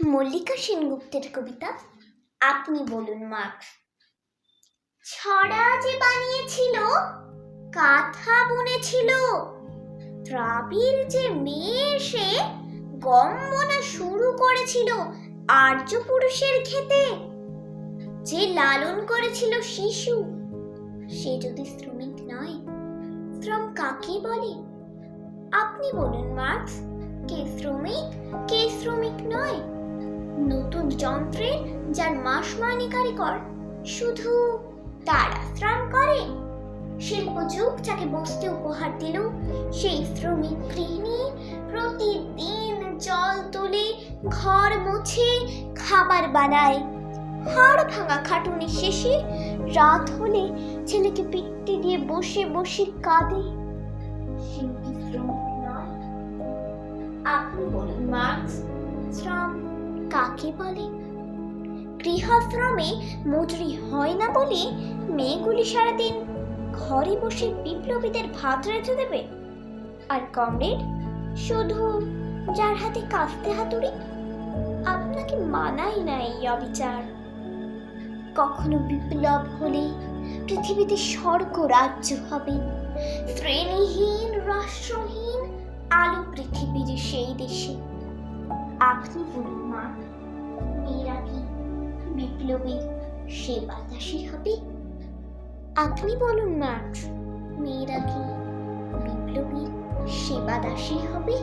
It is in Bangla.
মল্লিকা সেনগুপ্তের কবিতা আপনি বলুন মার্কস। ছড়া যে বানিয়েছিল, কাঁথা বুনেছিল, দ্রাবিড় যে মেয়ে এসে গম বোনা শুরু করেছিল আর্য পুরুষের ক্ষেতে, যে লালন করেছিল শিশু, সে যদি শ্রমিক নয়, শ্রম কাকে বলে? আপনি বলুন মার্কস, কে শ্রমিক, কে শ্রমিক নয়? নতুন যন্ত্রে যার মাস মাইনে কারিগর, শুধু তারা শ্রম করে? শিল্প যুগ যাকে বসতে উপহার দিল, সেই শ্রমিক গৃহিণী প্রতিদিন জল তুলে, ঘর মুছে, খাবার বানায়। হাড় ভাঙা খাটুনি শেষে রাত হলে ছেলেকে পিঠে দিয়ে বসে বসে কাঁদে। শিল্পী শ্রমিক নয়? আপনি বলুন মার্কস, শ্রম কাকে বলে? গৃহশ্রমে মজুরি হয় না বলে মেয়েগুলি সারাদিন ঘরে বসে বিপ্লবীদের ভাত রেঁধে দেবে, আর কমরেড শুধু যার হাতে কাস্তে হাতুড়ি। আপনাকে মানাই না এই অবিচার। কখনো বিপ্লব হলে পৃথিবীতে স্বর্গ রাজ্য হবে, শ্রেণীহীন রাষ্ট্রহীন আলো পৃথিবীর সেই দেশে। আপনি বলুন মা, মেয়েরা কি বিপ্লবীর সেবাদাসী হবে? আপনি বলুন মার্কস, মেয়েরা কি বিপ্লবীর সেবাদাসী হবে?